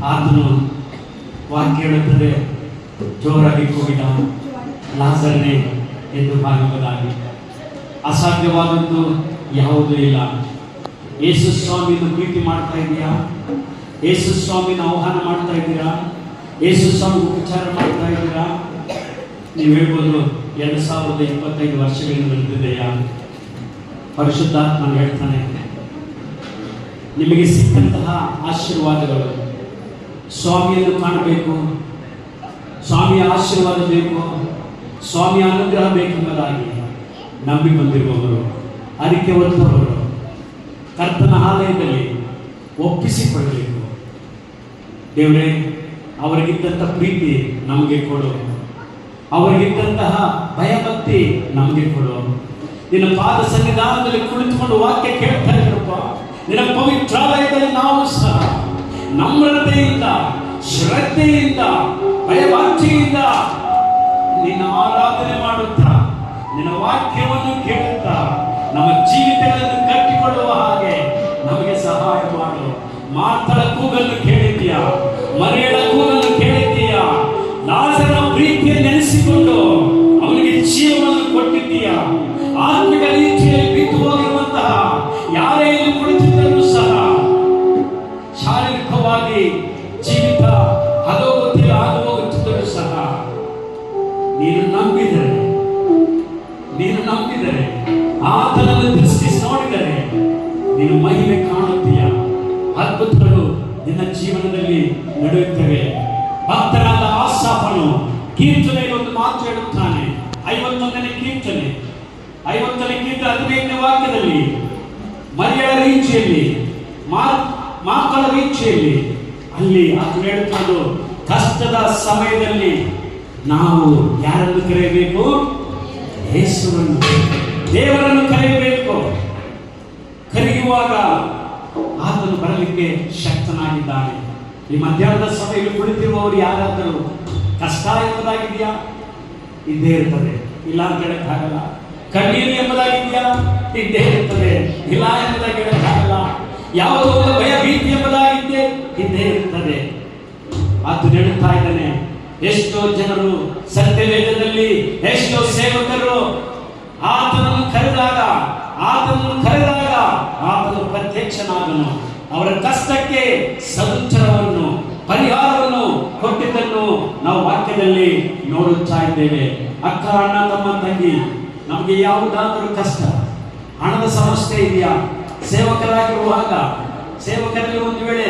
ಆತನು ವಾಕ್ಯ ಹೇಳುತ್ತದೆ, ಜೋರಾಗಿ ಕೂಗಿದ, ಲಾಜರನೇ ಎಂದು ಭಾಗವದಾಗಿ. ಅಸಾಧ್ಯವಾದದ್ದು ಯಾವುದೂ ಇಲ್ಲ. ಯೇಸು ಸ್ವಾಮಿಯನ್ನು ಪ್ರೀತಿ ಮಾಡ್ತಾ ಇದೆಯಾ? ಯೇಸು ಸ್ವಾಮಿನ ಆಹ್ವಾನ ಮಾಡ್ತಾ ಇದ್ದೀರಾ? ಯೇಸು ಸ್ವಾಮಿ ಉಪಚಾರ ಮಾಡ್ತಾ ಇದ್ದೀರಾ? ನೀವು ಹೇಳ್ಬೋದು, 2025 ವರ್ಷಗಳಿಂದ ನಡೆದಿದೆಯಾ? ಪರಿಶುದ್ಧಾತ್ಮನು ಹೇಳ್ತಾನೆ, ನಿಮಗೆ ಸಿಕ್ಕಂತಹ ಆಶೀರ್ವಾದಗಳು, ಸ್ವಾಮಿಯನ್ನು ಕಾಣಬೇಕು, ಸ್ವಾಮಿಯ ಆಶೀರ್ವಾದ ಬೇಕು, ಸ್ವಾಮಿಯ ಅನುಗ್ರಹ ಬೇಕೆಂಬುದಾಗಿ ನಂಬಿ ಬಂದಿರುವವರು, ಅರಿಕೆ ಹೊತ್ತವರು ಕರ್ತನ ಆಲಯದಲ್ಲಿ ಒಪ್ಪಿಸಿಕೊಳ್ಳಬೇಕು. ದೇವರೇ, ಅವರಿಗಿದ್ದಂಥ ಪ್ರೀತಿ ನಮಗೆ ಕೊಡು, ಅವರಿಗಿದ್ದಂತಹ ಭಯಭಕ್ತಿ ನಮಗೆ ಕೊಡು. ನಿನ್ನ ಪಾದ ಸನ್ನಿಧಾನದಲ್ಲಿ ಕುಳಿತುಕೊಂಡು ವಾಕ್ಯ ಕೇಳ್ತಾ ಇರಪ್ಪ. ನಿನ್ನ ಪವಿತ್ರಾಲಯದಲ್ಲಿ ನಾವು ಸಹ ನಮ್ರತೆಯಿಂದ, ಶ್ರದ್ಧೆಯಿಂದ, ಭಯಭಕ್ತಿಯಿಂದ ನಿನ್ನ ಆರಾಧನೆ ಮಾಡುತ್ತಾ, ನಿನ್ನ ವಾಕ್ಯವನ್ನು ಕೇಳುತ್ತಾ ನಮ್ಮ ಜೀವಿತಗಳನ್ನು ಕಟ್ಟಿಕೊಳ್ಳುವ ಹಾಗೆ ನಮಗೆ ಸಹಾಯ ಮಾಡು. ಮಾತಳ ಕೂಗನ್ನು ಕೇಳಿದ್ದೀಯಾ? ಮರಿಯಳ ಕೂಗನ್ನು ಕೇಳಿದ್ದೀಯಾ? ಲಾಜರನ ಪ್ರೀತಿಯನ್ನು ನೆನೆಸಿಕೊಂಡು ಅವನಿಗೆ ಜೀವವನ್ನು ಕೊಟ್ಟಿದ್ದೀಯಾ? ಆತ್ಮಿಕ ರೀತಿಯಲ್ಲಿ ಬಿದ್ದು ಹೋಗಿರುವಂತಹ ಯಾರೇ ಇಲ್ಲಿ ಕುಳಿತಿದ್ದರೂ ಸಹ ಶಾರೀರಿಕವಾಗಿ ಜೀವಿತ ಅಧೋಗತಿಯಲ್ಲಿ ಆಗಿ ಹೋಗುತ್ತಿದ್ದರೂ ಸಹ ನೀನು ನಂಬಿದರೆ ಆತನನ್ನು ದೃಷ್ಟಿಸಿ ನೋಡಿದರೆ ನೀನು ಮಹಿಮೆ ಕಾಣುತ್ತೀಯ. ಅದ್ಭುತಗಳು ನಿನ್ನ ಜೀವನದಲ್ಲಿ ನಡೆಯುತ್ತವೆ. ಭಕ್ತನಾದ ಆಸಾಫನು ಕೀರ್ತನೆಯಲ್ಲಿ ಒಂದು ಮಾತು ಹೇಳುತ್ತಾನೆ. 51ನೇ ಕೀರ್ತನೆ 15ನೇ ವಾಕ್ಯದಲ್ಲಿ, ಮರಿಯಳ ರೀತಿಯಲ್ಲಿ, ಮಕ್ಕಳ ರೀತಿಯಲ್ಲಿ ಅಲ್ಲಿ ಅದು ಹೇಳುತ್ತಾನು, ಕಷ್ಟದ ಸಮಯದಲ್ಲಿ ನಾವು ಯಾರನ್ನು ಕರೆಯಬೇಕು? ಯೇಸುವನ್ನು, ದೇವರನ್ನು ಕರೆಯಬೇಕು. ಕರೆಯುವಾಗ ಆತನು ಬರಲಿಕ್ಕೆ ಶಕ್ತನಾಗಿದ್ದಾನೆ. ಈ ಮಧ್ಯಾಹ್ನದ ಸಮಯದಲ್ಲಿ ಕುಳಿತಿರುವವರು ಯಾರಾದರೂ ಕಷ್ಟ ಎಂಬುದಾಗಿದೆಯಾ? ಇದ್ದೇ ಇರ್ತದೆ, ಇಲ್ಲ ಅಂತ ಹೇಳಕ್ಕಾಗಲ್ಲ. ಕಣ್ಣೀರು ಎಂಬುದಾಗಿದೆಯಾ? ಇದ್ದೇ ಇರ್ತದೆ, ಇಲ್ಲ ಎಂಬುದಾಗಿ ಹೇಳಕ್ಕಾಗಲ್ಲ. ಯಾವುದೋ ಒಂದು ಭಯ ಭೀತಿ ಎಂಬುದಾಗಿದ್ದೆ ಇದ್ದೇ ಇರ್ತದೆ. ಅದು ಹೇಳುತ್ತಾ ಇದ್ದಾನೆ. ಎಷ್ಟೋ ಜನರು ಸತ್ಯವೇದದಲ್ಲಿ, ಎಷ್ಟೋ ಸೇವಕರು ಆತನನ್ನು ಕರೆದಾಗ ಆತನು ಪ್ರತ್ಯಕ್ಷನಾದನು. ಅವರ ಕಷ್ಟಕ್ಕೆ ಸದುತ್ತರವನ್ನು, ಪರಿಹಾರವನ್ನು ಕೊಟ್ಟಿದ್ದನ್ನು ನಾವು ವಾಕ್ಯದಲ್ಲಿ ನೋಡುತ್ತಾ ಇದ್ದೇವೆ. ಅಕ್ಕ, ಅಣ್ಣ, ತಮ್ಮ, ತಂಗಿ, ನಮಗೆ ಯಾವುದಾದರೂ ಕಷ್ಟ, ಹಣದ ಸಮಸ್ಯೆ ಇದೆಯಾ? ಸೇವಕರಾಗಿರುವಾಗ ಸೇವಕರಲ್ಲಿ ಒಂದು ವೇಳೆ